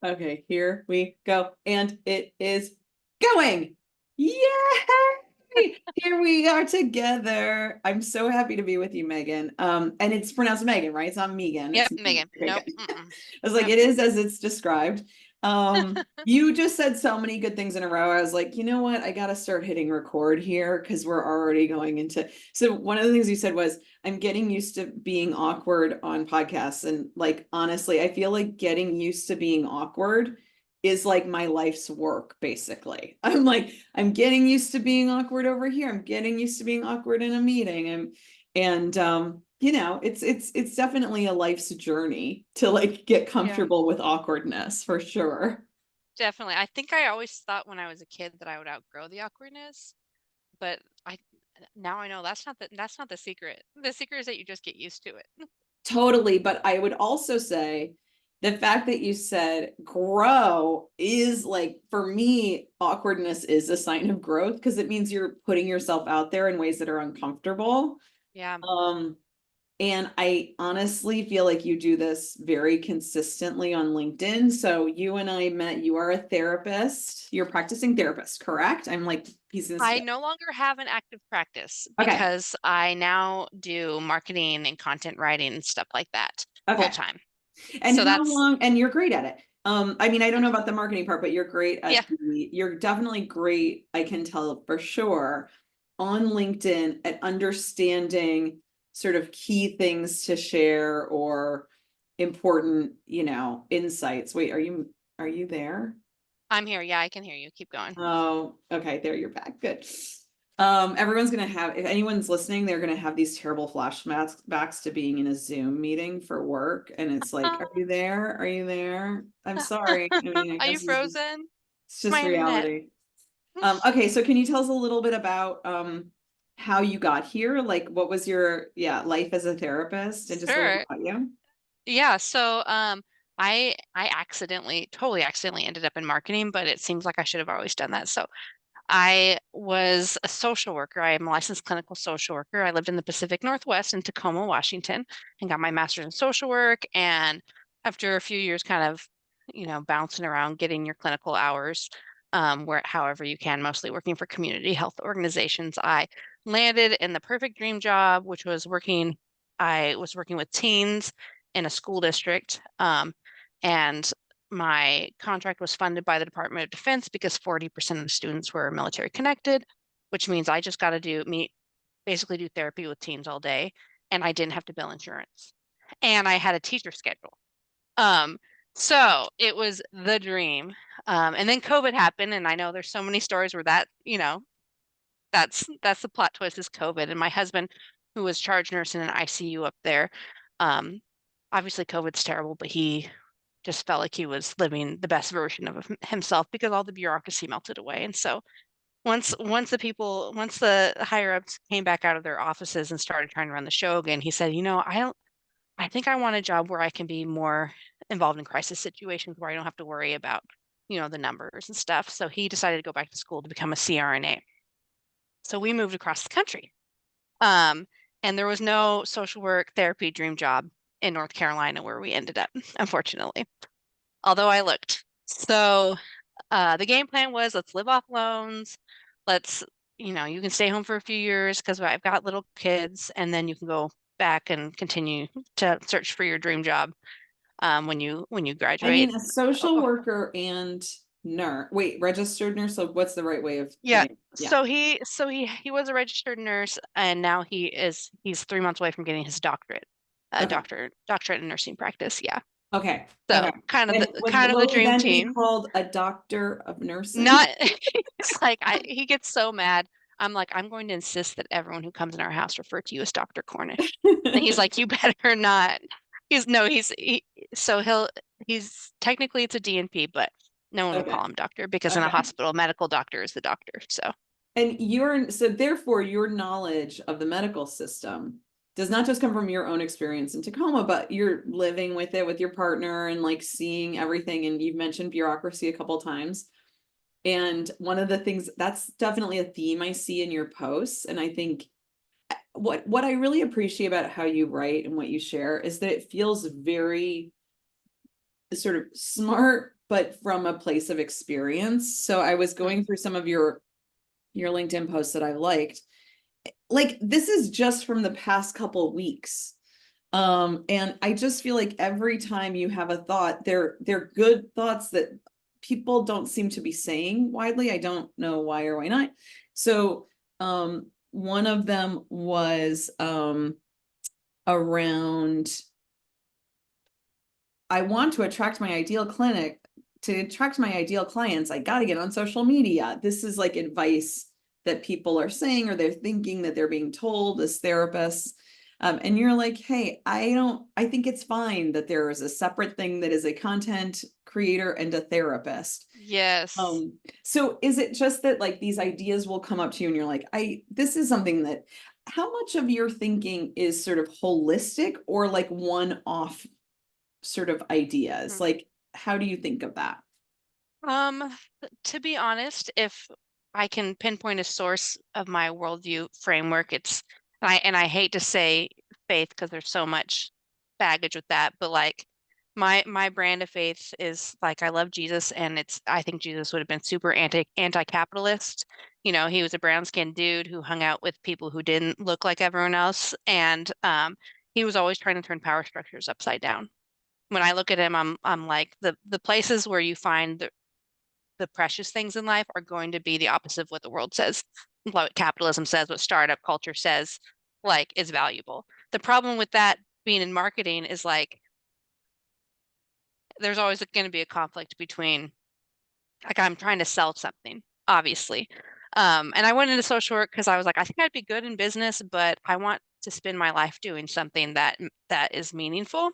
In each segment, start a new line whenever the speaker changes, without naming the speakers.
Okay, here we go. And it is going. Yay! Here we are together. I'm so happy to be with you, Megan. And it's pronounced Megan, right? It's not Megan. It's
Yep, Megan.
okay,
Nope.
good. I
Mm-mm.
was like,
Yep.
it is as it's described. You just said so many good things in a row. I was like, you know what? I gotta start hitting record here because we're already going into. So one of the things you said was, I'm getting used to being awkward on podcasts. And like, honestly, I feel like getting used to being awkward is like my life's work, basically. I'm like, I'm getting used to being awkward over here. I'm getting used to being awkward in a meeting. It's definitely a life's journey to like get
Yeah,
comfortable with awkwardness for sure.
definitely. I think I always thought when I was a kid that I would outgrow the awkwardness, but I now I know that's not the secret. The secret is that you just get used to it.
Totally. But I would also say the fact that you said grow is like, for me, awkwardness is a sign of growth because it means you're putting yourself out there in ways that are uncomfortable.
Yeah.
Um, and I honestly feel like you do this very consistently on LinkedIn. So you and I met, you are a therapist, you're a practicing therapist, correct? I'm like piecing this
I
together.
no longer have an active practice
Okay.
because I now do marketing and content writing and stuff like that full
Okay.
time.
And
So
how
that's
long, and you're great at it. I mean, I don't know about the marketing part, but you're great
yeah.
at you're definitely great, I can tell for sure, on LinkedIn at understanding sort of key things to share or important, insights. Wait, are you there?
I'm here. Yeah, I can hear you. Keep going.
Oh, okay, there you're back. Good. Everyone's gonna have, if anyone's listening, they're gonna have these terrible flashbacks to being in a Zoom meeting for work, and it's like, are you there? Are you there? I'm sorry. I mean, I
Are you
guess
frozen?
it's
My
just
internet.
reality. Okay, so can you tell us a little bit about how you got here? Like, what was your, life as a therapist, and just a little
Sure.
about you?
Yeah, so I totally accidentally ended up in marketing, but it seems like I should have always done that. So I was a social worker. I am a licensed clinical social worker. I lived in the Pacific Northwest in Tacoma, Washington, and got my master's in social work. And after a few years kind of, bouncing around, getting your clinical hours, where however you can, mostly working for community health organizations, I landed in the perfect dream job, which was I was working with teens in a school district. And my contract was funded by the Department of Defense because 40% of the students were military connected, which means I just got to basically do therapy with teens all day, and I didn't have to bill insurance. And I had a teacher schedule. Um, so it was the dream. And then COVID happened, and I know there's so many stories where that's the plot twist is COVID. And my husband, who was charge nurse in an ICU up there, um, obviously COVID's terrible, but he just felt like he was living the best version of himself because all the bureaucracy melted away. And so once the higher ups came back out of their offices and started trying to run the show again, he said, I think I want a job where I can be more involved in crisis situations where I don't have to worry about, the numbers and stuff. So he decided to go back to school to become a CRNA. So we moved across the country. Um, and there was no social work therapy dream job in North Carolina where we ended up, unfortunately, although I looked. So the game plan was let's live off loans. Let's, you can stay home for a few years because I've got little kids, and then you can go back and continue to search for your dream job when you
I mean,
graduate.
a
Oh,
social
oh,
worker and nurse. Wait, registered nurse. So what's the right way of
yeah.
putting it? Yeah.
So he was a registered nurse, and now he's 3 months away from getting his doctorate,
Okay.
doctorate in nursing practice. Yeah.
Okay. Okay.
So kind of
And
the
would,
kind of the
will he
dream
then be
team.
called a doctor of nursing?
Not it's like he gets so mad. I'm like, I'm going to insist that everyone who comes in our house refer to you as Dr. Cornish. And he's like, you better not. He's no, so he's technically it's a DNP, but no one will
Okay.
call him doctor because in a
Okay.
hospital, medical doctor is the doctor. So
And so therefore your knowledge of the medical system does not just come from your own experience in Tacoma, but you're living with it with your partner and like seeing everything. And you've mentioned bureaucracy a couple times. And one of the things that's definitely a theme I see in your posts. And I think what I really appreciate about how you write and what you share is that it feels very sort of smart but from a place of experience. So I was
Mm.
going through some of your LinkedIn posts that I liked. Like this is just from the past couple of weeks. And I just feel like every time you have a thought, they're good thoughts that people don't seem to be saying widely. I don't know why or why not. So one of them was around, I want to attract my ideal clinic. To attract my ideal clients, I got to get on social media. This is like advice that people are saying, or they're thinking that they're being told as therapists. And you're like, hey, I think it's fine that there is a separate thing that is a content creator and a therapist.
Yes.
So is it just that like these ideas will come up to you and you're like, this is something that, how much of your thinking is sort of holistic or like one-off sort of ideas?
Mm.
Like, how do you think of that?
Um, to be honest, if I can pinpoint a source of my worldview framework, and I hate to say faith because there's so much baggage with that, but like my brand of faith is like I love Jesus, and I think Jesus would have been super anti-capitalist. He was a brown-skinned dude who hung out with people who didn't look like everyone else, and he was always trying to turn power structures upside down. When I look at him, I'm like the places where you find the precious things in life are going to be the opposite of what the world says, what capitalism says, what startup culture says, like is valuable. The problem with that being in marketing is like there's always going to be a conflict between like I'm trying to sell something, obviously. And I went into social work because I was like, I think I'd be good in business, but I want to spend my life doing something that is meaningful,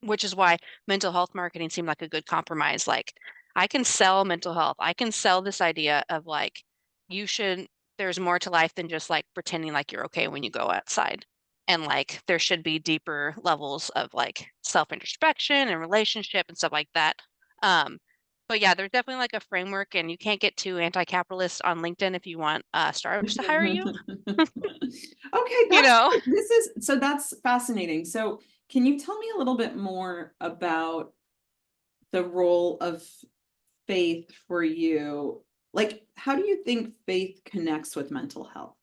which is why mental health marketing seemed like a good compromise. Like, I can sell mental health. I can sell this idea of like, you should, there's more to life than just like pretending like you're okay when you go outside. And like, there should be deeper levels of like self introspection and relationship and stuff like that. Um, but yeah, there's definitely like a framework, and you can't get too anti-capitalist on LinkedIn if you want startups to hire you.
Okay,
You know,
that's fascinating. So can you tell me a little bit more about the role of faith for you? Like, how do you think faith connects with mental health?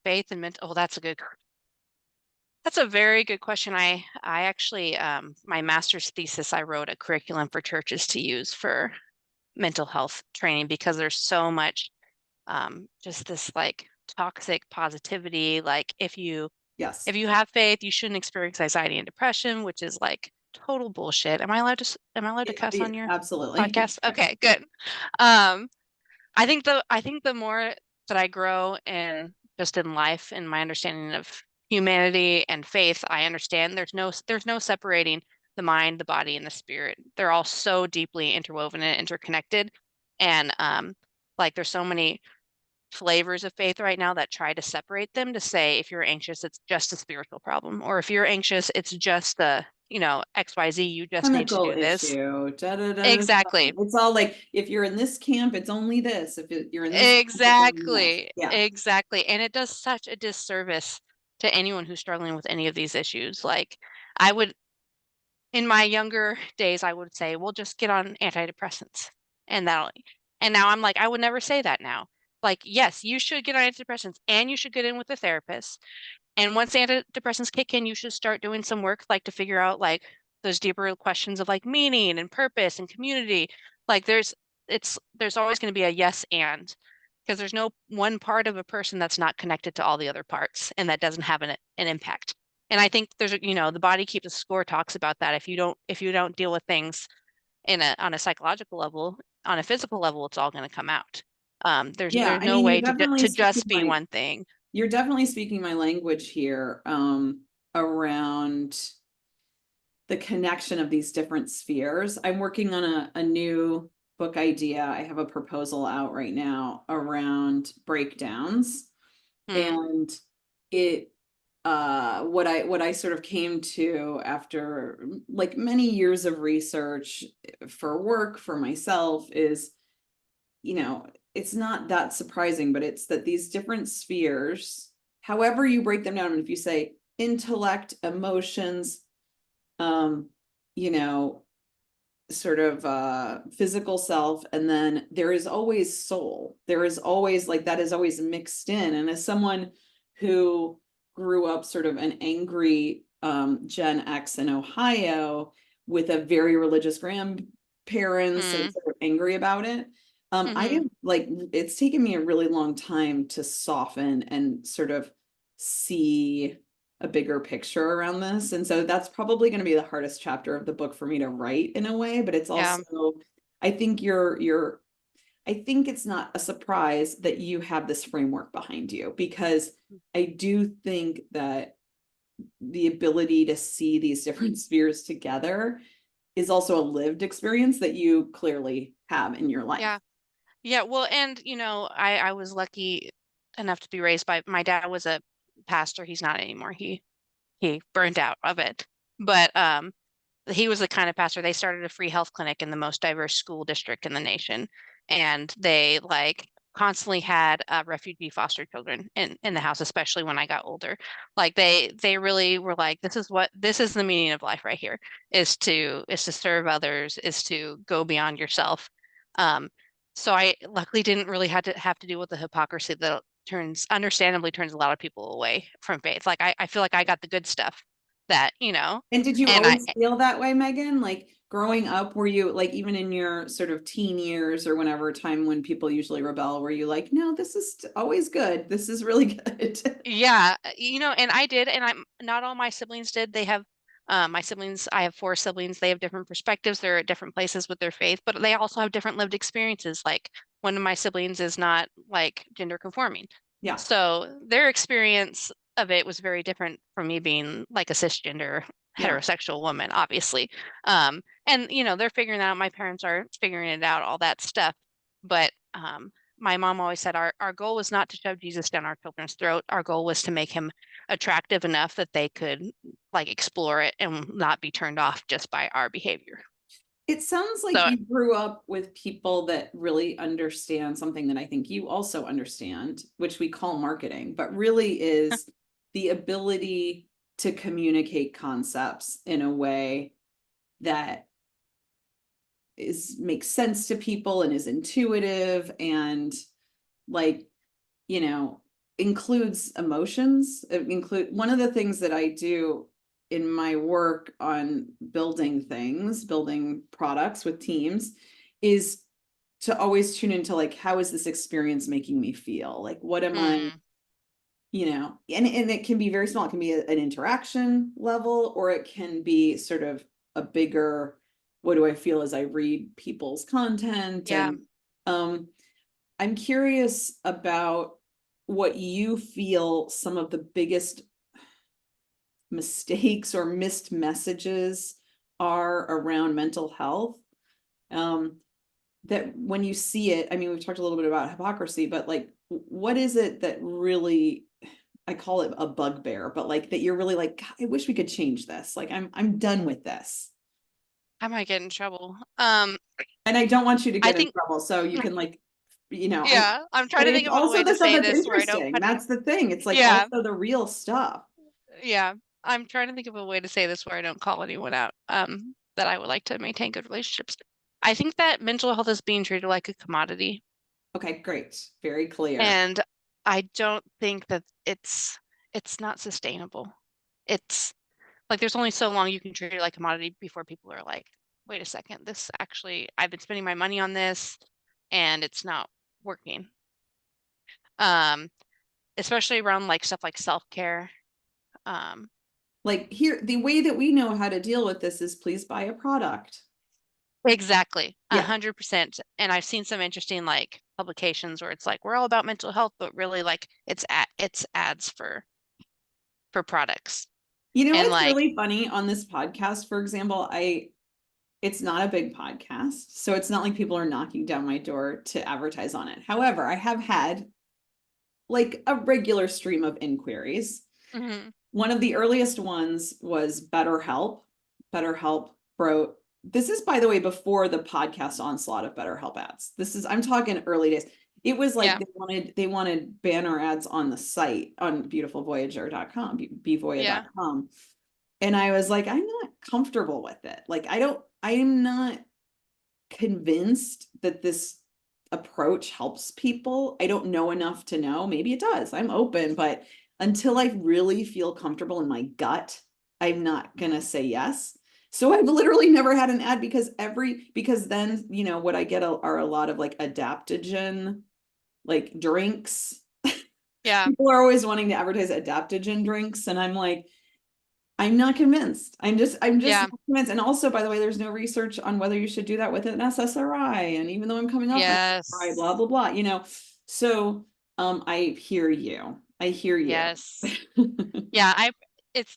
faith and mental. Oh, that's a very good question. I actually my master's thesis I wrote a curriculum for churches to use for mental health training because there's so much just this like toxic positivity. Like
Yes.
if you have faith, you shouldn't experience anxiety and depression, which is like total bullshit. Am I allowed to cuss on your
Absolutely.
podcast? Okay, good. Um I think the more that I grow in just in life and my understanding of humanity and faith, I understand there's no separating the mind, the body, and the spirit. They're all so deeply interwoven and interconnected. And like there's so many flavors of faith right now that try to separate them to say if you're anxious, it's just a spiritual problem, or if you're anxious, it's just XYZ, you just need to
Chemical
do this.
issue. Da, da, da, da, da.
Exactly.
It's all like if you're in this camp, it's only this. You're in this camp, it's only this.
Exactly.
Yeah.
Exactly. And it does such a disservice to anyone who's struggling with any of these issues. Like I would in my younger days, I would say, well, just get on antidepressants and that'll and now I'm like, I would never say that now. Like, yes, you should get on antidepressants and you should get in with a therapist. And once antidepressants kick in, you should start doing some work like to figure out like those deeper questions of like meaning and purpose and community. Like there's always going to be a yes and because there's no one part of a person that's not connected to all the other parts and that doesn't have an impact. And I think the body keeps a score talks about that. If you don't deal with things on a psychological level, on a physical level, it's all going to come out.
Yeah.
There's
I
no
mean,
way to just be one thing.
you're definitely speaking my language here, around the connection of these different spheres. I'm working on a new book idea. I have a proposal out right now around breakdowns.
Hmm.
And it what I sort of came to after like many years of research for work for myself is, it's not that surprising, but it's that these different spheres, however you break them down, and if you say intellect, emotions, um, you know, sort of physical self, and then there is always soul. There is always like that is always mixed in. And as someone who grew up sort of an angry Gen X in Ohio with a very religious grandparents and
Mm,
sort of angry about it, I
mm-hmm.
am like it's taken me a really long time to soften and sort of see a bigger picture around this. And so that's probably going to be the hardest chapter of the book for me to write in a way, but it's
Yeah,
also, I think I think it's not a surprise that you have this framework behind you, because I do think that the ability to see these different spheres together is also a lived experience that you clearly have in your life.
yeah. Yeah, well, and I was lucky enough to be raised by my dad was a pastor. He's not anymore. He burned out of it. But he was the kind of pastor, they started a free health clinic in the most diverse school district in the nation, and they like constantly had refugee foster children in the house, especially when I got older. Like they really were like, this is the meaning of life right here, is to serve others, is to go beyond yourself. um so I luckily didn't really have to deal with the hypocrisy that understandably turns a lot of people away from faith. Like I feel like I got the good stuff that
And did you
and I
always feel that way, Megan? Like growing up, were you like even in your sort of teen years or whenever time when people usually rebel, were you like, no, this is always good. This is really good.
Yeah, and I did, and I'm not all my siblings did. They have my siblings, I have four siblings. They have different perspectives. They're at different places with their faith, but they also have different lived experiences. Like one of my siblings is not like gender conforming.
Yeah.
So their experience of it was very different from me being like a cisgender
Yeah.
heterosexual woman, obviously. And they're figuring that out. My parents are figuring it out, all that stuff. But my mom always said our goal was not to shove Jesus down our children's throat. Our goal was to make him attractive enough that they could like explore it and not be turned off just by our behavior.
It sounds like
So
you grew up with people that really understand something that I think you also understand, which we call marketing, but really is the ability to communicate concepts in a way that is makes sense to people and is intuitive and like includes emotions. It include one of the things that I do in my work on building products with teams is to always tune into like how is this experience making me feel, like what am I,
mm,
and it can be very small. It can be an interaction level, or it can be sort of a bigger, what do I feel as I read people's content?
yeah,
And I'm curious about what you feel some of the biggest mistakes or missed messages are around mental health. Um, that when you see it, I mean, we've talked a little bit about hypocrisy, but like, what is it that really, I call it a bugbear, but like that you're really like, God, I wish we could change this. Like, I'm done with this.
I might get in trouble.
And I don't want you to
I
get in
think
trouble. So you can like, I,
yeah, I'm trying
but
to think
it's
of a
also
way
the
to
stuff
say
that's
this where I don't
interesting.
put
That's the thing. It's like
yeah,
also the real stuff.
yeah. I'm trying to think of a way to say this where I don't call anyone out. That I would like to maintain good relationships. I think that mental health is being treated like a commodity.
Okay, great. Very clear.
And I don't think that it's not sustainable. It's like there's only so long you can treat it like commodity before people are like, wait a second, this actually I've been spending my money on this and it's not working. Um, Especially around like stuff like self-care. Um,
Like here, the way that we know how to deal with this is please buy a product.
exactly, a
Yeah.
100%. And I've seen some interesting like publications where it's like we're all about mental health, but really like it's ads for products.
You know
And
what's
like,
really funny on this podcast, for example, it's not a big podcast, so it's not like people are knocking down my door to advertise on it. However, I have had like a regular stream of inquiries.
mhm,
One of the earliest ones was BetterHelp. BetterHelp wrote, this is, by the way, before the podcast onslaught of BetterHelp ads. This is, I'm talking early days. It was like
yeah,
they wanted banner ads on the site on beautifulvoyager.com, bvoya.com. And I was like, I'm not comfortable with it. Like, I am not convinced that this approach helps people. I don't know enough to know. Maybe it does. I'm open, but until I really feel comfortable in my gut, I'm not gonna say yes. So I've literally never had an ad because then, what I get are a lot of like adaptogen, like drinks.
Yeah.
People are always wanting to advertise adaptogen drinks, and I'm like, I'm not convinced. I'm just
Yeah.
not convinced. And also, by the way, there's no research on whether you should do that with an SSRI. And even though I'm coming off an SSRI,
Yes.
blah, blah, blah. So I hear you. I hear you.
Yes. Yeah,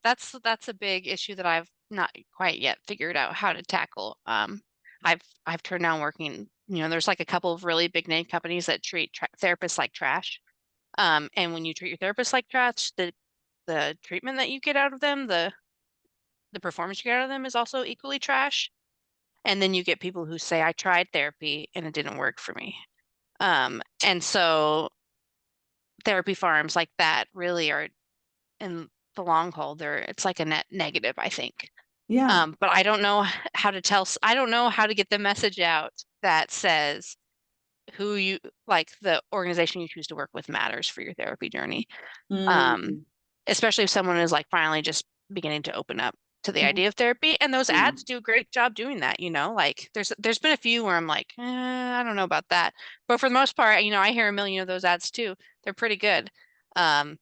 that's a big issue that I've not quite yet figured out how to tackle. I've turned down working, there's like a couple of really big name companies that treat therapists like trash. And when you treat your therapist like trash, the treatment that you get out of them, the performance you get out of them is also equally trash. And then you get people who say, I tried therapy and it didn't work for me. And so therapy farms like that really are in the long haul, it's like a net negative, I think.
Yeah.
But I don't know how to I don't know how to get the message out that says who you like the organization you choose to work with matters for your therapy journey. Um,
Mm,
especially if someone is like finally just beginning to open up to the
yeah.
idea of therapy. And those
Yeah.
ads do a great job doing that, like there's been a few where I'm like, I don't know about that. But for the most part, I hear a million of those ads too. They're pretty good. Um,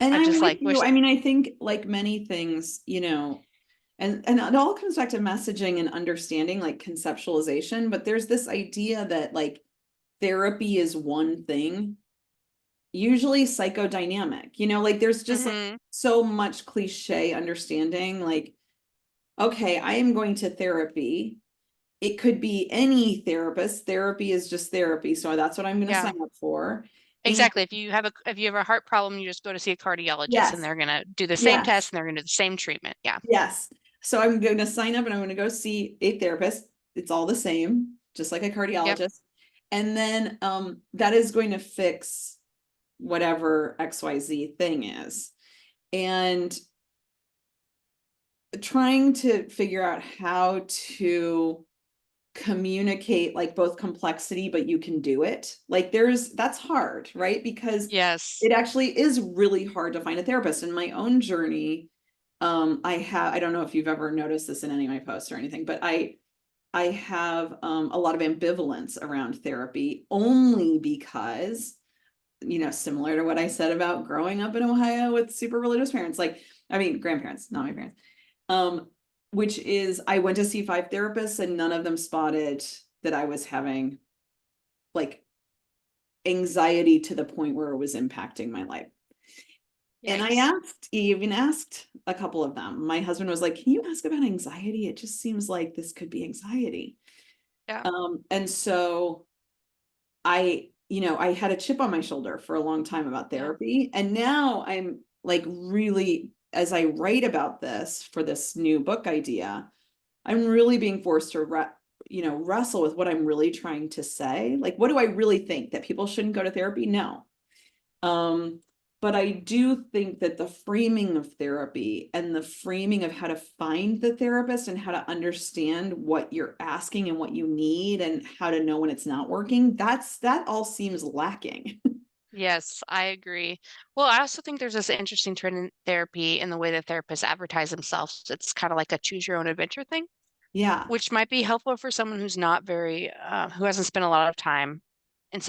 And
I
I'm
just
with
like
you.
wish
I mean, I think like many things, and it all comes back to messaging and understanding, like conceptualization, but there's this idea that like therapy is one thing, usually psychodynamic, like there's just like
hmm
so much cliche understanding, like, okay, I am going to therapy. It could be any therapist. Therapy is just therapy. So that's what I'm going to
yeah.
sign up for. And
Exactly. If you have a heart problem, you just go to see a cardiologist and
yes,
they're gonna do the same
yes,
test and they're gonna do the same treatment. Yeah.
yes. So I'm going to sign up and I'm going to go see a therapist. It's all the same, just like a
Yep.
cardiologist. And then that is going to fix whatever XYZ thing is. And trying to figure out how to communicate like both complexity, but you can do it. Like that's hard, right? Because
Yes.
it actually is really hard to find a therapist. In my own journey, I don't know if you've ever noticed this in any of my posts or anything, but I have a lot of ambivalence around therapy only because, similar to what I said about growing up in Ohio with super religious parents, like, I mean, grandparents, not my parents, um, which is I went to see 5 therapists and none of them spotted that I was having like anxiety to the point where it was impacting my life. And
Yikes.
even asked a couple of them. My husband was like, "Can you ask about anxiety? It just seems like this could be anxiety."
Yeah.
And so I had a chip on my shoulder for a long time about
Yeah.
therapy. And now I'm like really, as I write about this for this new book idea, I'm really being forced to wrestle with what I'm really trying to say. Like, what do I really think? That people shouldn't go to therapy? No. Um, but I do think that the framing of therapy and the framing of how to find the therapist and how to understand what you're asking and what you need and how to know when it's not working, that all seems lacking.
Yes, I agree. Well, I also think there's this interesting trend in therapy in the way that therapists advertise themselves. It's kind of like a choose your own adventure thing,
Yeah.
which might be helpful for someone who's not very, who hasn't spent a lot of time in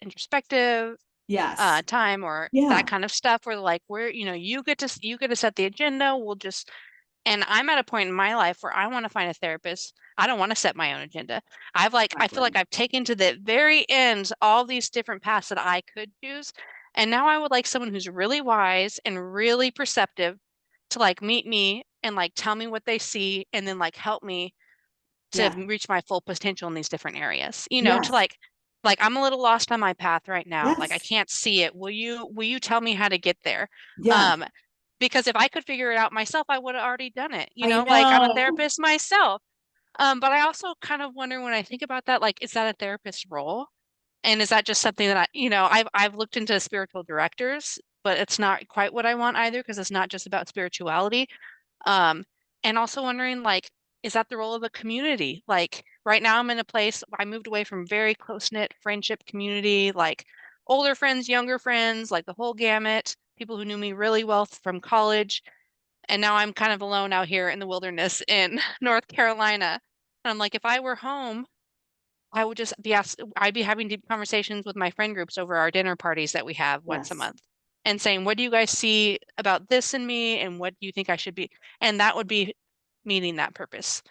introspective
Yes.
time or that
Yeah.
kind of stuff where like where you get to set the agenda. We'll just And I'm at a point in my life where I want to find a therapist. I don't want to set my own agenda. I feel like
Exactly.
I've taken to the very end all these different paths that I could choose. And now I would like someone who's really wise and really perceptive to like meet me and like tell me what they see and then like help me to
Yes.
reach my full potential in these different areas. To
Yes.
like I'm a little lost on my path right now. Like I
Yes.
can't see it. Will you tell me how to get there?
Yes.
Um, because if I could figure it out myself, I would have already done it.
I
Like I'm a
know.
therapist myself. But I also kind of wonder when I think about that, like, is that a therapist's role? And is that just something that I've looked into spiritual directors, but it's not quite what I want either because it's not just about spirituality. Um, and also wondering like is that the role of a community? Like right now I'm in a place, I moved away from very close-knit friendship community, like older friends, younger friends, like the whole gamut, people who knew me really well from college. And now I'm kind of alone out here in the wilderness in North Carolina. And I'm like, if I were home, I would just be asked, I'd be having deep conversations with my friend groups over our dinner parties that we have once a
Yes,
month and saying, what do you guys see about this in me? And what do you think I should be? And that would be meeting that purpose.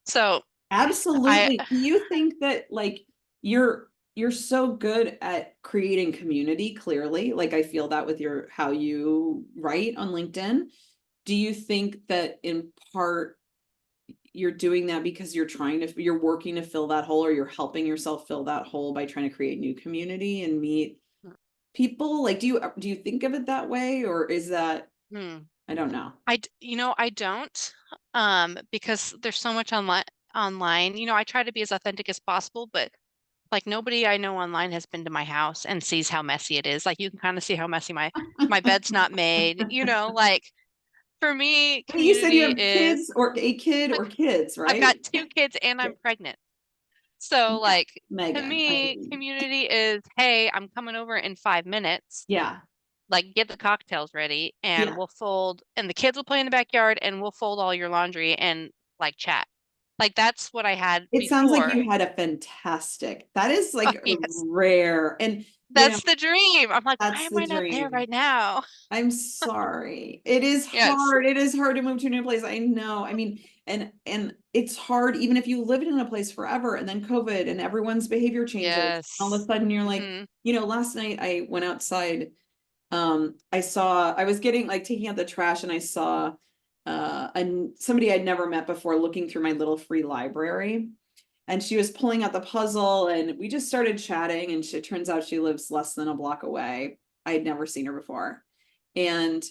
So I,
absolutely. Do you think that like you're so good at creating community clearly? Like I feel that with your how you write on LinkedIn. Do you think that in part you're doing that because you're working to fill that hole or you're helping yourself fill that hole by trying to create new community and meet people? Like do you think of it that way or is that
hmm,
I don't know.
I don't, because there's so much online. I try to be as authentic as possible, but like nobody I know online has been to my house and sees how messy it is. Like you can kind of see how messy my bed's not made. Like for me,
You said you
community
have
is
kids or a kid or kids,
I've
right?
got two kids and
Yeah.
I'm pregnant. So
Yeah.
like to
Megan.
me, community is, hey, I'm coming over in 5 minutes.
Yeah.
Like get the cocktails ready and
Yeah.
we'll fold and the kids will play in the backyard and we'll fold all your laundry and like chat. Like that's what I had
It sounds like
before.
you had a fantastic, that is
Oh,
like a
yes.
rare, and
That's the dream. I'm like, why
that's
am
the
I not there
dream.
right now?
I'm sorry. It is
Yes.
hard. It is hard to move to a new place. I know. I mean, and it's hard even if you lived in a place forever and then COVID and everyone's behavior changes. All of a
Yes.
sudden you're like,
Hmm.
last night I went outside. I was getting like taking out the trash and I saw and somebody I'd never met before looking through my little free library. And she was pulling out the puzzle and we just started chatting and it turns out she lives less than a block away. I had never seen her before. And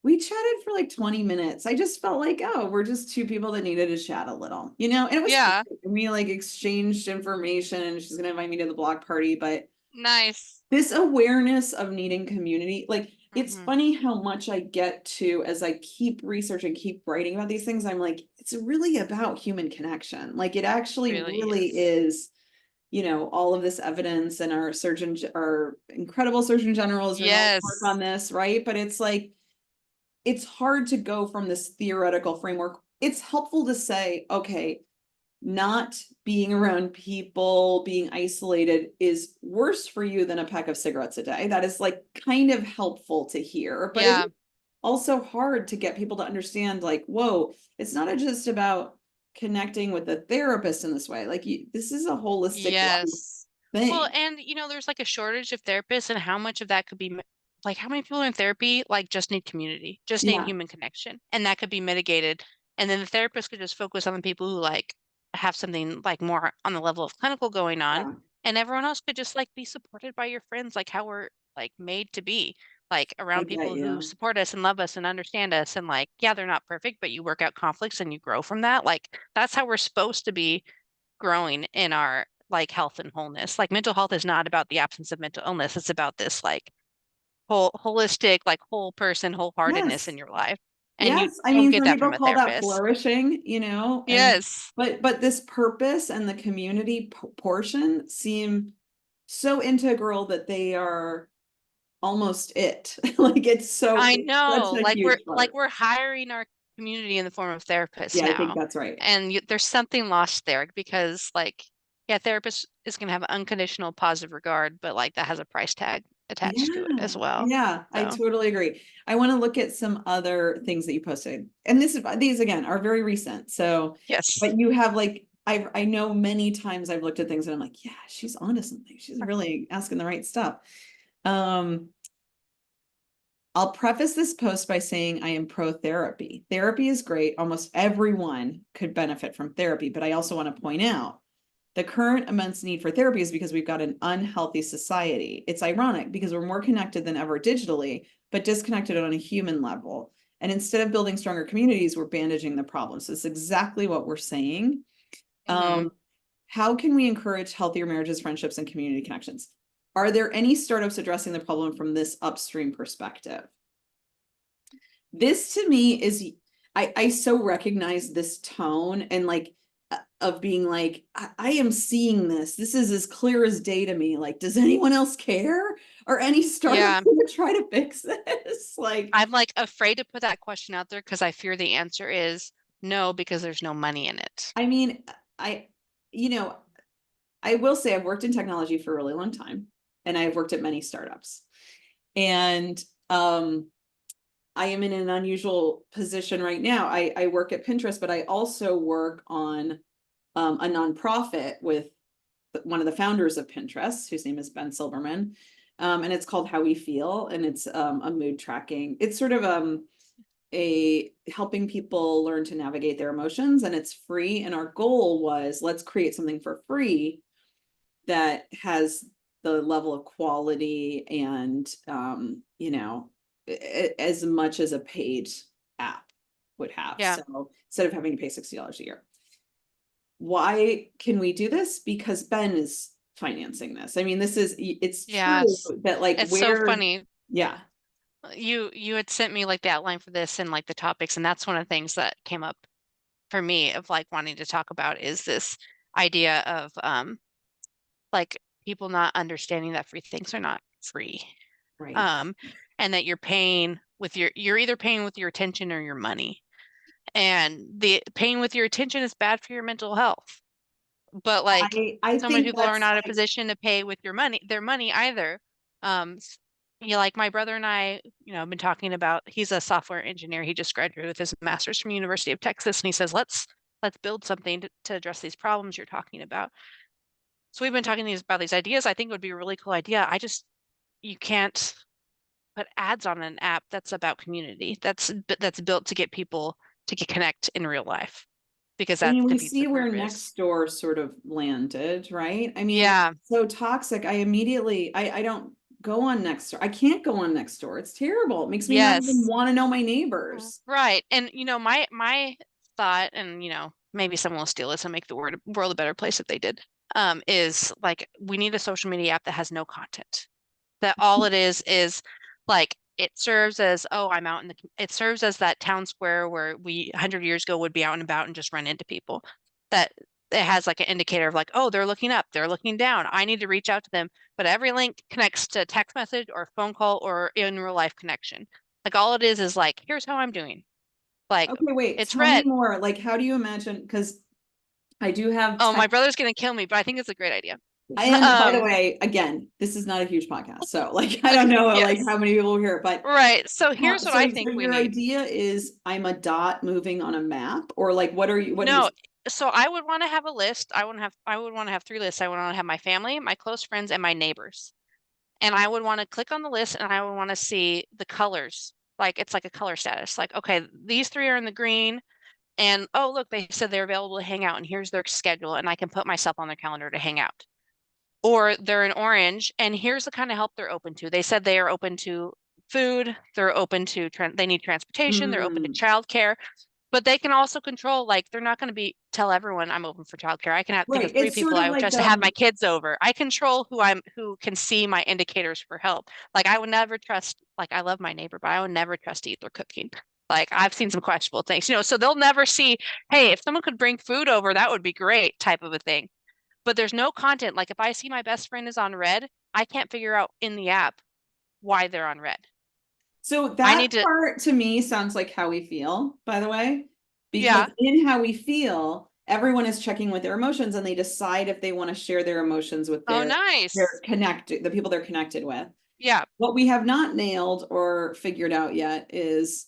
we chatted for like 20 minutes. I just felt like, oh, we're just two people that needed to chat a little, and it was
Yeah.
great. We like exchanged information and she's gonna invite me to the block party. But
Nice.
this awareness of needing community, like it's
Hmm.
funny how much I get to as I keep researching, keep writing about these things. I'm like, it's really about human connection. Like it actually
Really
really
is.
is, all of this evidence and our incredible surgeon general is doing all the work on
Yes.
this, right? But it's like it's hard to go from this theoretical framework. It's helpful to say, okay, not being around people, being isolated is worse for you than a pack of cigarettes a day. That is like kind of helpful to hear, but it's
Yeah.
also hard to get people to understand like, whoa, it's not just about connecting with a therapist in this way. Like this is a holistic life
Yes. Well,
thing.
and there's like a shortage of therapists, and how much of that could be like how many people in therapy like just need community, just need
Yeah.
human connection, and that could be mitigated. And then the therapist could just focus on the people who like have something like more on the level of clinical going on,
Yeah.
and everyone else could just like be supported by your friends, like how we're like made to be, like
I
around
get
people who
you.
support us and love us and understand us, and like yeah, they're not perfect, but you work out conflicts and you grow from that. Like that's how we're supposed to be growing in our like health and wholeness. Like mental health is not about the absence of mental illness. It's about this like holistic, like whole person, wholeheartedness
Yes.
in your life. And you
Yes, I
don't
mean,
get
some
that
people
from a
call that
therapist.
flourishing, and
Yes.
but this purpose and the community portion seem so integral that they are almost it. Like
I
such
know.
a
Like we're
huge
like
part.
we're hiring our community in the form of therapists
Yeah, I think
now.
that's right.
And there's something lost there because like yeah, therapist is going to have unconditional positive regard, but like that has a price tag attached to it
Yeah,
as well.
yeah, I
So,
totally agree. I want to look at some other things that you posted. And these again are very recent. So,
yes.
but you have like I know many times I've looked at things and I'm like, yeah, she's onto something. She's really asking the right stuff. Um, I'll preface this post by saying I am pro therapy. Therapy is great. Almost everyone could benefit from therapy, but I also want to point out the current immense need for therapy is because we've got an unhealthy society. It's ironic because we're more connected than ever digitally, but disconnected on a human level. And instead of building stronger communities, we're bandaging the problems. So it's exactly what we're saying.
Hmm.
Um, how can we encourage healthier marriages, friendships, and community connections? Are there any startups addressing the problem from this upstream perspective? This to me is I so recognize this tone and like of being like, I am seeing this. This is as clear as day to me. Like, does anyone else care? Or any startups
Yeah.
gonna try to fix this? Like,
I'm like afraid to put that question out there because I fear the answer is no, because there's no money in it.
I mean, I, you know, I will say I've worked in technology for a really long time and I've worked at many startups. And I am in an unusual position right now. I work at Pinterest, but I also work on a nonprofit with one of the founders of Pinterest, whose name is Ben Silverman. And it's called How We Feel. And it's a mood tracking. It's sort of a helping people learn to navigate their emotions, and it's free. And our goal was, let's create something for free that has the level of quality and as much as a paid app would have.
Yeah.
So instead of having to pay $60 a year. Why can we do this? Because Ben is financing this. I mean, it's true
Yes.
that like
It's so
where,
funny.
yeah,
You had sent me like the outline for this and like the topics, and that's one of the things that came up for me of like wanting to talk about is this idea of like people not understanding that free things are not free.
right.
Um, and that you're either paying with your attention or your money. And the paying with your attention is bad for your mental health. But like
I
so many
think
people are
that's
not in a
like,
position to pay with their money either. Like my brother and I, have been talking about, he's a software engineer. He just graduated with his master's from University of Texas, and he says, let's build something to address these problems you're talking about. So we've been talking about these ideas. I think it would be a really cool idea. You can't put ads on an app that's about community. That's built to get people to connect in real life because
I
that
mean, we
defeats the
see where
purpose.
Nextdoor sort of landed, right? I mean,
Yeah.
so toxic. I don't go on Nextdoor. I can't go on Nextdoor. It's terrible. It makes me not even
Yes.
want to know my neighbors.
Right. And my thought, and maybe someone will steal this and make the world a better place if they did, is like we need a social media app that has no content. That all it is like it serves as, oh, I'm out in it serves as that town square where we 100 years ago would be out and about and just run into people. That it has like an indicator of like, oh, they're looking up, they're looking down. I need to reach out to them. But every link connects to text message or phone call or in real life connection. Like all it is like, here's how I'm doing. Like
Okay, wait,
it's
tell me
red.
more. Like, how do you imagine? Because I do have
Oh,
tech.
my brother's gonna kill me, but I think it's a great idea.
And by the
Um,
way, again, this is not a huge podcast. So like, I don't
okay,
know like
yes.
how many people hear it, but
Right. So here's what
so,
I
so
think we
your
need.
idea is I'm a dot moving on a map, or like what are you
No, so I would want to have a list. I would want to have three lists. I would want to have my family, my close friends, and my neighbors. And I would want to click on the list and I would want to see the colors. Like it's like a color status. Like, okay, these three are in the green. And oh, look, they said they're available to hang out and here's their schedule. And I can put myself on their calendar to hang out. Or they're in orange and here's the kind of help they're open to. They said they are open to food, they're open to they need transportation, they're open to
mm,
childcare. But they can also control, like, they're not going to tell everyone I'm open for childcare. I can think
right.
of three
It's
people
sort of
I would
like
trust to have my kids over. I control who can see my indicators for help. Like, I would never trust, like, I love my neighbor, but I would never trust to eat their cooking. Like, I've seen some questionable things, so they'll never see, hey, if someone could bring food over, that would be great, type of a thing. But there's no content. Like, if I see my best friend is on red, I can't figure out in the app why they're on red.
So
I
that
need to,
part to me sounds like How We Feel, by the way, because
yeah.
in How We Feel, everyone is checking with their emotions and they decide if they want to share their emotions with
Oh,
their
nice.
connected, the people they're connected with.
Yeah.
What we have not nailed or figured out yet is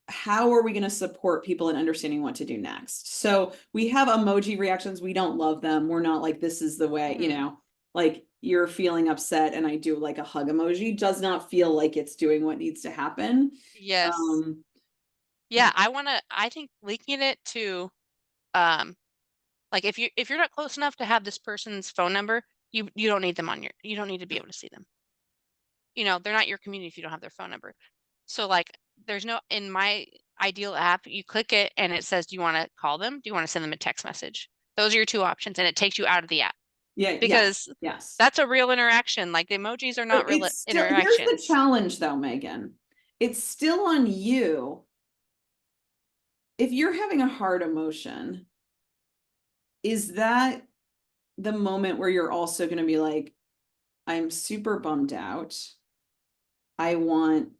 how are we going to support people in understanding what to do next? So we have emoji reactions. We don't love them. We're not like, this is the way,
Mhm.
like you're feeling upset and I do like a hug emoji does not feel like it's doing what needs to happen.
Yes.
Um,
Yeah, I think linking it to um like if you're not close enough to have this person's phone number, you don't need them you don't need to be able to see them. They're not your community if you don't have their phone number. So like there's no in my ideal app, you click it and it says, do you want to call them? Do you want to send them a text message? Those are your two options and it takes you out of the app
yeah, yes,
because
yes.
that's a real interaction. Like the emojis are not
But
real
it's still, here's the
interactions.
challenge though, Megan. It's still on you if you're having a hard emotion, is that the moment where you're also going to be like, I'm super bummed out. I want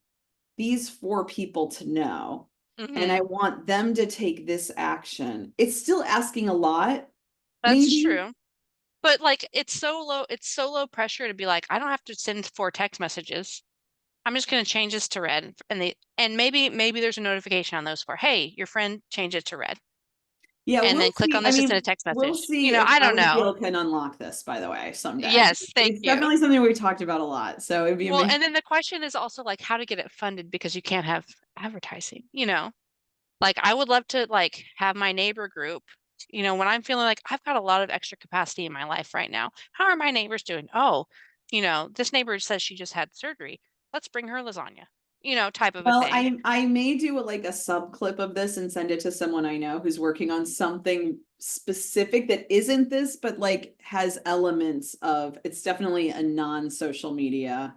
these four people to know, and I
Hmm.
want them to take this action. It's still asking a lot,
That's
maybe.
true. But like it's so low pressure to be like, I don't have to send four text messages. I'm just gonna change this to red and maybe there's a notification on those four. Hey, your friend changed it to red.
Yeah,
And
we'll
then click
see.
on
I
this to send a
mean,
text
we'll
message.
see if
I
our
don't know.
repeal can unlock this, by the way, someday.
Yes, thank
It's
you.
definitely something we talked about a lot. So it'd be
Well,
amazing.
and then the question is also like how to get it funded because you can't have advertising. Like I would love to like have my neighbor group, when I'm feeling like I've got a lot of extra capacity in my life right now. How are my neighbors doing? Oh, this neighbor says she just had surgery. Let's bring her lasagna, type of a
Well,
thing.
I may do like a sub clip of this and send it to someone I know who's working on something specific that isn't this, but like has elements of it's definitely a non-social media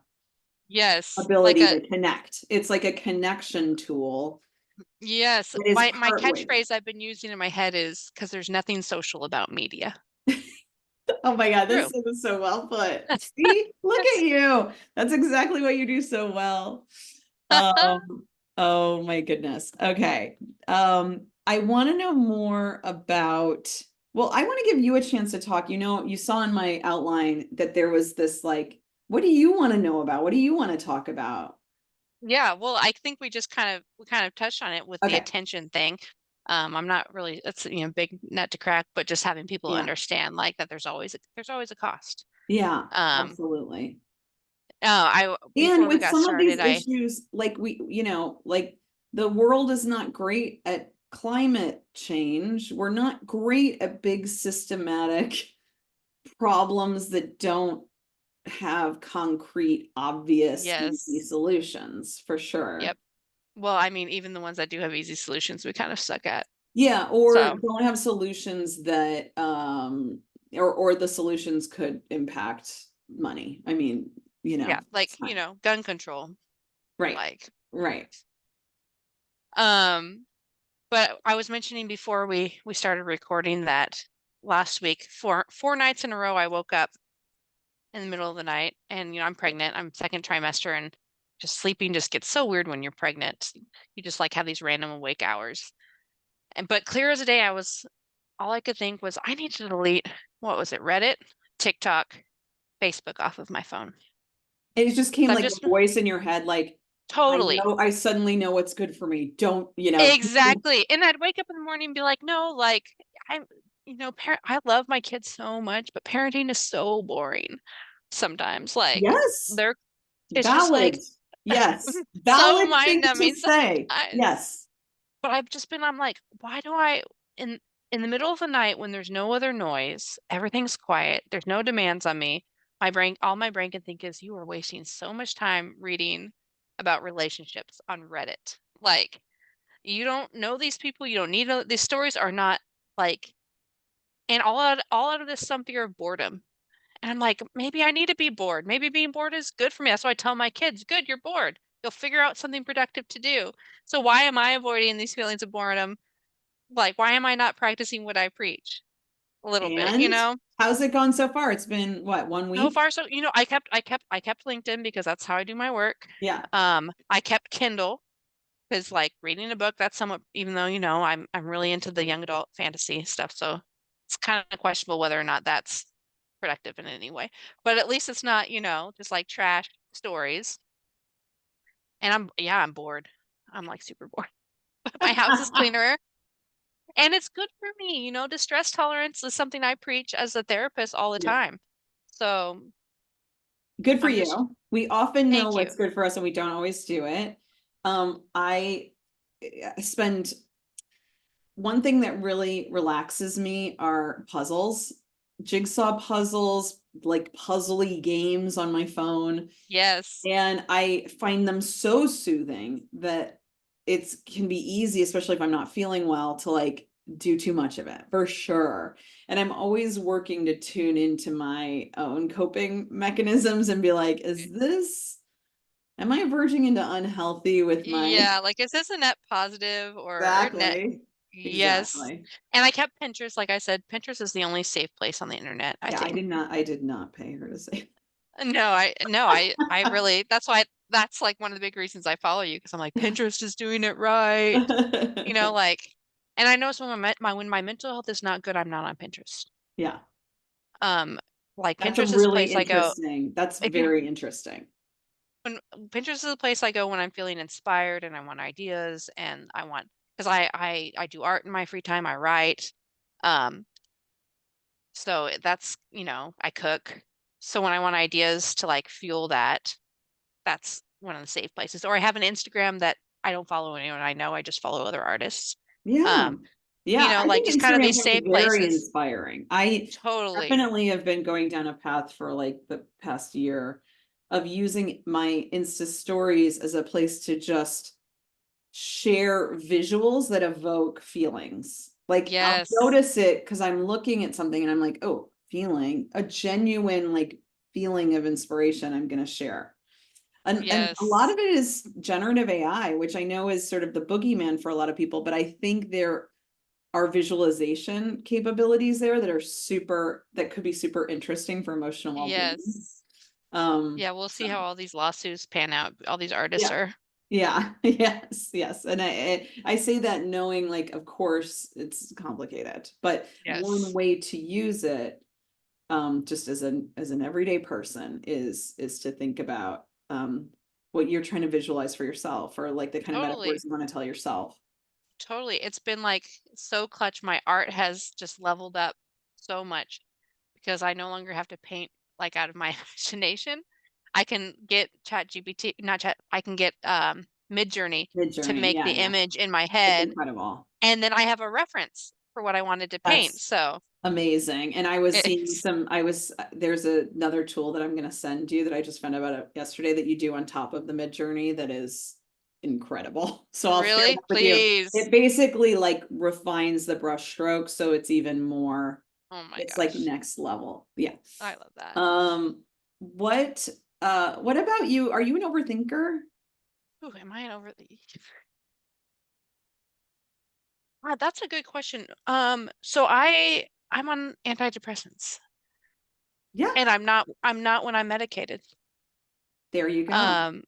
Yes, like
ability
a
to connect. It's like a connection tool
yes.
that is
My
part way.
catchphrase I've been using in my head is because there's nothing social about media.
Oh my God,
True.
this is so well put. See, look at
Yes.
you. That's exactly what you do so well. Oh my goodness. Okay. I want to know more about, well, I want to give you a chance to talk. You saw in my outline that there was this like, what do you want to know about? What do you want to talk about?
Yeah, well, I think we kind of touched on it with the
Okay.
attention thing. I'm not really that's big nut to crack, but just having people
Yeah.
understand like that there's always a cost.
Yeah,
Um,
absolutely. And
before we
with
got
some of these
started,
issues, like like the world is not great at climate change. We're not great at big systematic problems that don't have concrete, obvious, easy
yes,
solutions for sure.
yep. Well, I mean, even the ones that do have easy solutions, we kind of suck at.
Yeah, or
So
don't have solutions that or the solutions could impact money. I mean,
yeah,
it's
like
fine.
gun control,
Right.
like.
Right.
Um, but I was mentioning before we started recording that last week, four nights in a row, I woke up in the middle of the night and I'm pregnant. I'm second trimester and just sleeping just gets so weird when you're pregnant. You just like have these random awake hours. And but clear as a day, all I could think was I need to delete what was it, Reddit, TikTok, Facebook off of my phone.
It just came
So I'm
like a
just
voice in your head, like,
totally
I suddenly know what's good for me. Don't,
exactly. And I'd wake up in the morning and be like, no, like I'm I love my kids so much, but parenting is so boring sometimes. Like
yes,
they're it's just
valid.
like
Yes,
so
valid thing
mind
to
numbing
say.
sometimes.
Yes.
But I'm like, why do I in in the middle of the night when there's no other noise, everything's quiet, there's no demands on me. All my brain can think is you are wasting so much time reading about relationships on Reddit. Like you don't know these people, you don't need these stories are not like and all out of this some fear of boredom. And I'm like, maybe I need to be bored. Maybe being bored is good for me. That's why I tell my kids, good, you're bored. You'll figure out something productive to do. So why am I avoiding these feelings of boredom? Like, why am I not practicing what I preach? A little bit,
And how's it gone so far? It's been what, one
So
week?
far, so I kept LinkedIn because that's how I do my work.
Yeah.
I kept Kindle because like reading a book, that's somewhat even though, I'm really into the young adult fantasy stuff. So it's kind of questionable whether or not that's productive in any way. But at least it's not, just like trash stories. And I'm bored. I'm like super bored. But my house is cleaner and it's good for me. Distress tolerance is something I preach as a therapist all the
Yeah.
time. So
Good for
I'm just,
you. We often know
thank
what's
you.
good for us and we don't always do it. I spend one thing that really relaxes me are puzzles, jigsaw puzzles, like puzzly games on my phone.
Yes.
And I find them so soothing that it's can be easy, especially if I'm not feeling well, to like do too much of it for sure. And I'm always working to tune into my own coping mechanisms and be like, am I verging into unhealthy with my
Yeah, like is this a net positive or net
exactly?
Yes.
Exactly.
And I kept Pinterest, like I said, Pinterest is the only safe place on the internet, I
Yeah,
think.
I did not pay her to say
No, I really that's like one of the big reasons I follow you because I'm like Pinterest is doing it right. You know,
that.
like, and I notice when my mental health is not good, I'm not on Pinterest.
Yeah,
Um, like
that's a
Pinterest is a
really
place I go.
interesting. That's
Yeah,
very interesting.
when Pinterest is a place I go when I'm feeling inspired and I want ideas and I want because I do art in my free time. I write. Um, so that's I cook. So when I want ideas to like fuel that, that's one of the safe places. Or I have an Instagram that I don't follow anyone I know. I just follow other artists.
Yeah.
Um,
Yeah, I
like
think
just kind of
Instagram
these
can be
safe
very
places.
inspiring. I
Totally.
definitely have been going down a path for like the past year of using my Insta stories as a place to just share visuals that evoke feelings. Like I'll
Yes.
notice it because I'm looking at something and I'm like, oh, feeling a genuine like feeling of inspiration I'm gonna share. And a lot
Yes.
of it is generative AI, which I know is sort of the boogeyman for a lot of people, but I think there are visualization capabilities there that are super that could be super interesting for emotional well-being.
Yes.
Um,
Yeah, we'll see how
so
all these lawsuits pan out. All these artists
yeah.
are.
Yeah, yes, yes. And I say that knowing like of course it's complicated, but one
Yes.
way to use it just as an everyday person is to think about what you're trying to visualize for yourself or like the kind of
Totally.
metaphors you want to tell yourself.
Totally. It's been like so clutch. My art has just leveled up so much because I no longer have to paint like out of my imagination. I can get Chat GPT, not Chat, I can get Midjourney to
Mid-journey.
make
Yeah,
the
yeah.
image in my
It's
head,
incredible.
and then I have a reference for what I wanted to paint.
That's
So
amazing. And I was seeing
it's
some, there's another tool that I'm going to send you that I just found out yesterday that you do on top of the mid journey that is incredible. So I'll share
really,
that with you.
please.
It basically like refines the brush stroke. So it's even more,
Oh my
it's like
gosh.
next level. Yeah.
I love that.
Um, what, what about you? Are you an overthinker?
Ooh, am I an over the that's a good question. So I'm on antidepressants
Yeah,
and I'm not when I'm medicated.
there you go.
Um,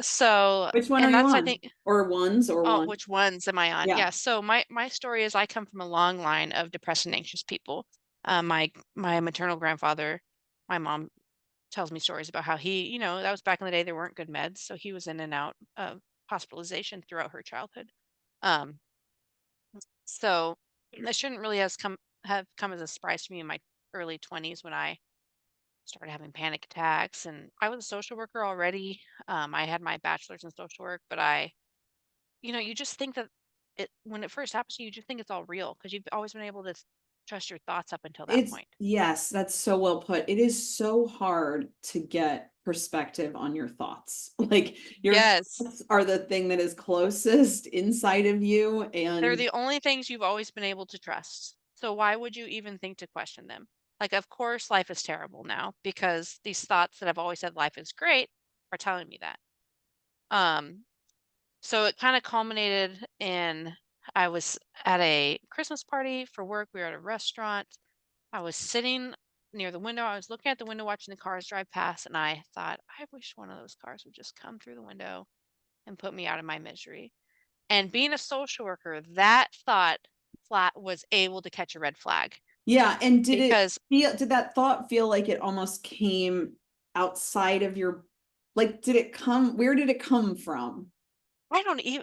so
Which one are
and
you
that's I
on?
think
Or ones or
oh,
one?
which ones am I on?
Yeah.
Yeah, so my story is I come from a long line of depressed and anxious people. My maternal grandfather, my mom tells me stories about how he, that was back in the day there weren't good meds, so he was in and out of hospitalization throughout her childhood. Um, so that shouldn't really have come as a surprise to me in my early 20s when I started having panic attacks. And I was a social worker already. I had my bachelor's in social work, but you just think that when it first happens to you, you just think it's all real because you've always been able to trust your thoughts up until that
It's
point.
yes, that's so well put. It is so hard to get perspective on your thoughts. Like your
Yes,
thoughts are the thing that is closest inside of you
they're
and
the only things you've always been able to trust. So why would you even think to question them? Like, of course, life is terrible now because these thoughts that I've always said life is great are telling me that. Um, So it kind of culminated in I was at a Christmas party for work. We were at a restaurant. I was sitting near the window. I was looking at the window watching the cars drive past, and I thought, I wish one of those cars would just come through the window and put me out of my misery. And being a social worker, that thought flat was able to catch a red flag
yeah, and
because
did that thought feel like it almost came outside of your like did it come where did it come from?
I don't even,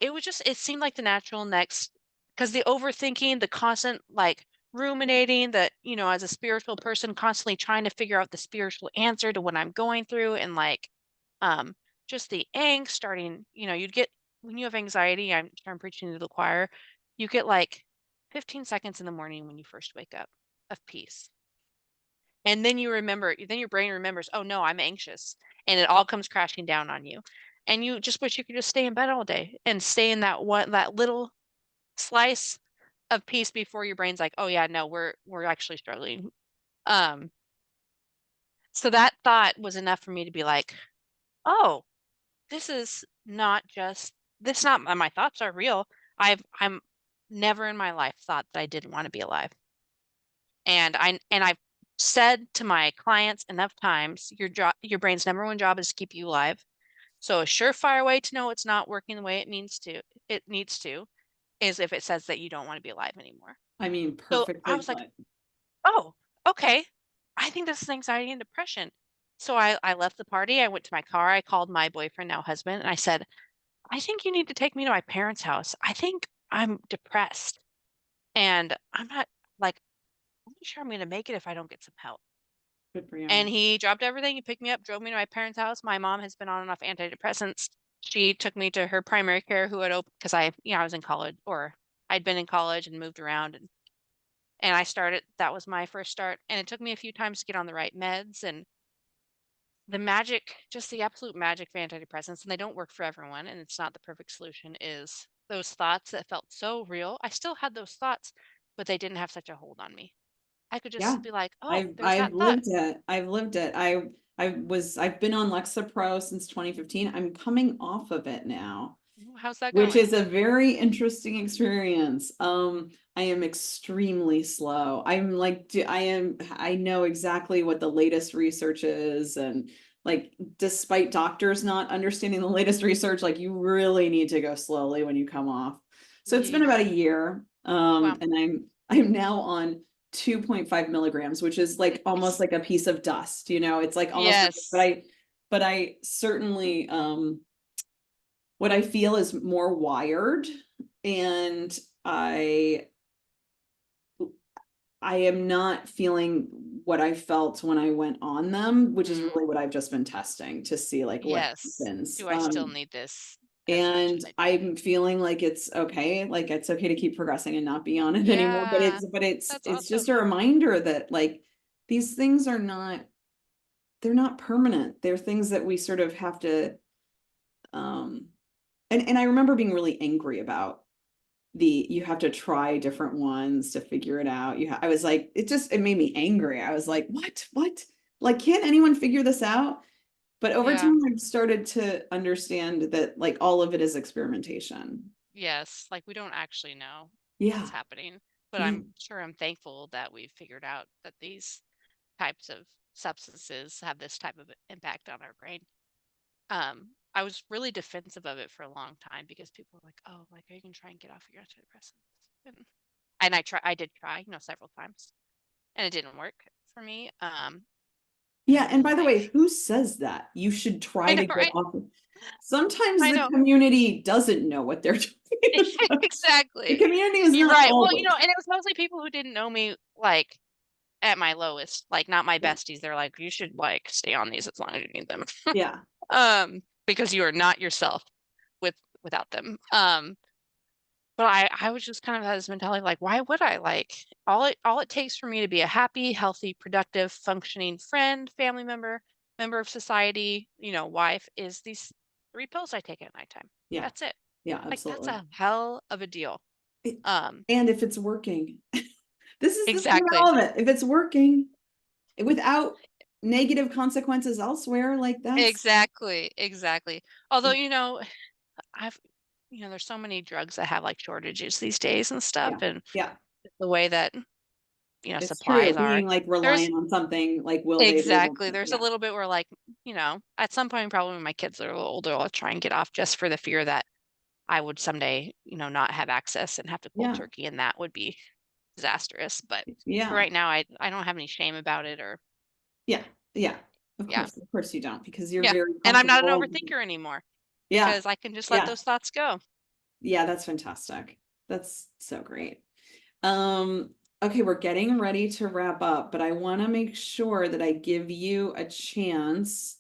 it was just, it seemed like the natural next, because the overthinking, the constant like ruminating that, as a spiritual person, constantly trying to figure out the spiritual answer to what I'm going through and like, um, just the angst starting, you'd get, when you have anxiety, I'm preaching to the choir, you get like 15 seconds in the morning when you first wake up of peace. And then then your brain remembers, "Oh, no, I'm anxious," and it all comes crashing down on you. And you just wish you could just stay in bed all day and stay in that little slice of peace before your brain's like, "Oh, yeah, no, we're actually struggling." Um, so that thought was enough for me to be like, "Oh, this is not just this not my thoughts are real. I'm never in my life thought that I didn't want to be alive. And I've said to my clients enough times, your brain's number one job is to keep you alive. So a surefire way to know it's not working the way it needs to, is if it says that you don't want to be alive anymore.
I mean,
So I
perfectly
was like,
put.
oh, okay. I think this is anxiety and depression. So I left the party. I went to my car. I called my boyfriend, now husband, and I said, I think you need to take me to my parents' house. I think I'm depressed. And I'm not like, I'm not sure I'm going to make it if I don't get some help.
Good for you.
And he dropped everything. He picked me up, drove me to my parents' house. My mom has been on and off antidepressants. She took me to her primary care who had opened because I was in college, or I'd been in college and moved around, and I started, that was my first start. And it took me a few times to get on the right meds, and the magic, just the absolute magic of antidepressants, and they don't work for everyone, and it's not the perfect solution, is those thoughts that felt so real. I still had those thoughts, but they didn't have such a hold on me. I could
Yeah.
just be like, oh,
I've
there's
I've
that thought.
lived it. I've lived it. I've been on Lexapro since 2015. I'm coming off of it now,
"Ooh, how's that
which
going?"
is a very interesting experience. I am extremely slow. I know exactly what the latest research is, and like despite doctors not understanding the latest research, like you really need to go slowly when you come off. So it's been about
Yeesh.
a year.
Wow.
And I'm now on 2.5 milligrams, which is like almost
Nice.
like a piece of dust, it's like almost nothing. But
Yes.
I certainly what I feel is more wired, and I I am not feeling what I felt when I went on them, which is
Mm,
really what I've just been testing to see like what
yes.
happens.
Do I still need this as much as
And
I do?
I'm feeling like it's okay to keep progressing and not be on it anymore. But
Yeah, that's
it's just a
awesome.
reminder that like these things are not they're not permanent. They're things that we sort of have to um and I remember being really angry about the you have to try different ones to figure it out. I was like, it made me angry. I was like, what? Like, can't anyone figure this out? But over
Yeah.
time, I've started to understand that like all of it is experimentation.
Yes. Like we don't actually know what's
Yeah.
happening, but
Yeah.
I'm thankful that we've figured out that these types of substances have this type of impact on our brain. I was really defensive of it for a long time because people were like, "Oh, like are you gonna try and get off of your antidepressants?" And I did try, several times, and it didn't work for me. And
Yeah.
I'm
And
really
by the way,
thankful.
who says that you should
I
try
know,
to get
right?
off of? Sometimes
I
the
know.
community doesn't know what they're doing. The
Exactly.
community is
You're
not
right. Well,
always.
and it was mostly people who didn't know me, like, at my lowest, like, not my
Yeah.
besties. They're like, "You should, like, stay on these as long as you need them."
Yeah.
Because you are not yourself without them. But I was just kind of had this mentality, like, why would I? Like, all it takes for me to be a happy, healthy, productive, functioning friend, family member, member of society, wife, is these 3 pills I take at nighttime.
Yeah.
That's it.
Yeah.
Like, that's
Absolutely.
a hell of a deal.
It-
Um,
and if it's working, this is the thing about
exactly.
all of it. If it's working without negative consequences elsewhere, like that's
Exactly, exactly. Although, I've there's so many drugs that have, like, shortages these days and stuff,
yeah,
and
yeah,
the way that,
it's true.
supplies are.
Being like
There's
reliant on something like will they won't
exactly,
they?
there's a
Yeah,
little bit where, like, at some point, probably when my kids are a little older, I'll try and get off just for the fear that I would someday, not have access and have to cold
yeah,
turkey, and that would be disastrous, but for
yeah,
right now, I don't have any shame about it, or
yeah, yeah.
yeah,
Of course you don't because you're
yeah,
very
and I'm not an
comfortable.
overthinker anymore
Yeah,
because I can just let
yeah,
those thoughts go.
yeah. That's fantastic. That's so great. Um, okay, we're getting ready to wrap up, but I want to make sure that I give you a chance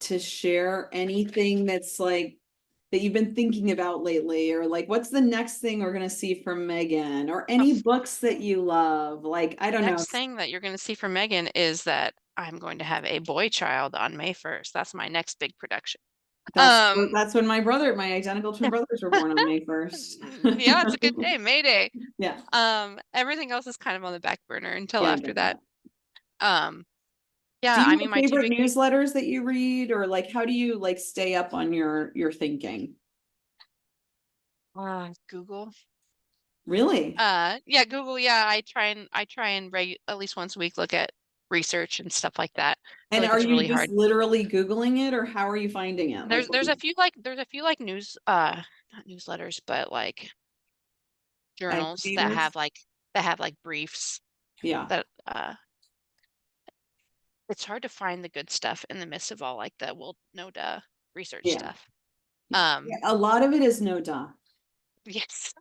to share anything that's like that you've been thinking about lately, or like what's the next thing we're gonna see from Megan, or
Oh,
any books that you love. Like, I
the
don't know.
next thing that you're gonna see from Megan is that I'm going to have a boy child on May 1st. That's my next big production. Um,
That's when my identical twin brothers were born on May 1st.
yeah, it's a good day, May Day.
Yeah.
Everything else is kind of on the back burner until
Yeah, I
after
get
that.
that.
Um,
Do
yeah, I
you
mean,
have
my 2
favorite
big things.
newsletters that you read, or like how do you like stay up on your thinking?
Google.
Really?
Yeah, Google, yeah, I try and at least once a week look at research and stuff like that. I feel
And
like
are
it's
you
really
just
hard.
literally Googling it, or how are you finding it? Like,
There's a few like news not newsletters, but like journals
aggregators?
that have like briefs
Yeah,
that it's hard to find the good stuff in the midst of all like the well no duh research
yeah,
stuff.
yeah.
Um
A lot of it is no duh.
yes.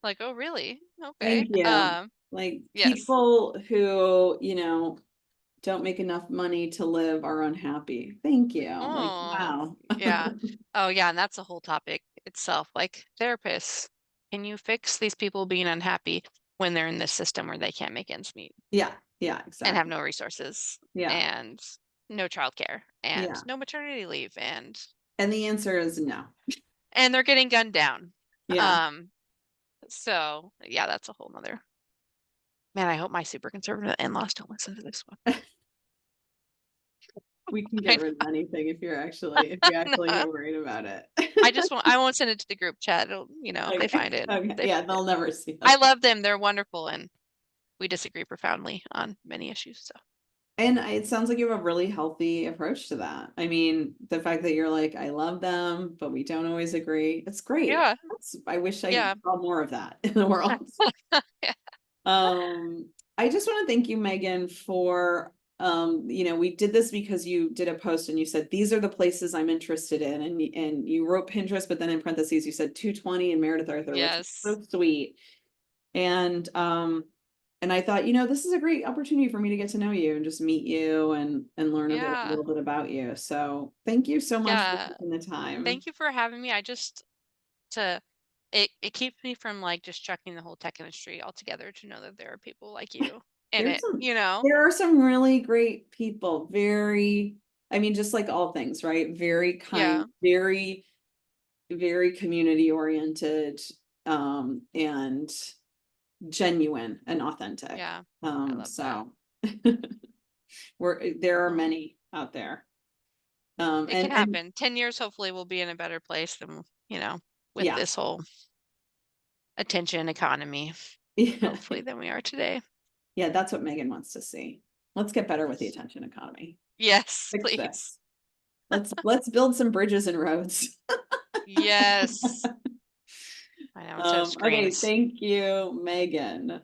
Like, oh really? Okay.
Thank you. Like
Yes.
people who, don't make enough money to live are unhappy. Thank you. Like,
Oh,
wow.
yeah. Oh, yeah, and that's a whole topic itself. Like therapists, can you fix these people being unhappy when they're in this system where they can't make ends meet
Yeah, yeah,
and have
exactly.
no resources
Yeah,
and no childcare and
yeah.
no maternity leave
And the answer is no.
and they're getting gunned down.
Yeah.
Um, so yeah, that's a whole nother. Man, I hope my super conservative in-laws don't listen to this one.
We can
I
get rid of anything if you actually
know.
get worried about it.
I won't send it to the group chat. If they
Okay.
find it,
Okay.
they
Yeah,
find it.
they'll never see
I
it.
love them. They're wonderful and we disagree profoundly on many issues. So
And it sounds like you have a really healthy approach to that. I mean, the fact that you're like, I love them, but we don't always agree. It's great.
yeah,
I wish I
yeah.
saw more of that in the world.
Yeah.
I just want to thank you, Megan, for we did this because you did a post and you said these are the places I'm interested in, and you wrote Pinterest, but then in parentheses you said 220 and Meredith Arthur, which is
Yes.
so sweet. And I thought, this is a great opportunity for me to get to know you and just meet you and learn a
Yeah.
little bit about you. So thank you so much for
Yeah.
taking the time.
Thank you for having me. I just to it keeps me from like just chucking the whole tech industry altogether to know that there are people like you in
There's
it,
some
you know?
there are some really great people, very, I mean, just like all things, right? Very kind,
Yeah.
very, very community oriented, and genuine and authentic.
Yeah. I love that.
So there are
Well,
many out there.
it can
And
happen. 10 years hopefully we'll be in a better place than, with
yeah,
this whole attention economy,
yeah,
hopefully than we are today.
yeah, that's what Megan wants to see. Let's get better with the attention economy.
Yes,
Fix
please.
this. Let's build some bridges and roads.
Yes. I know instead of
Okay,
screens.
thank you, Megan.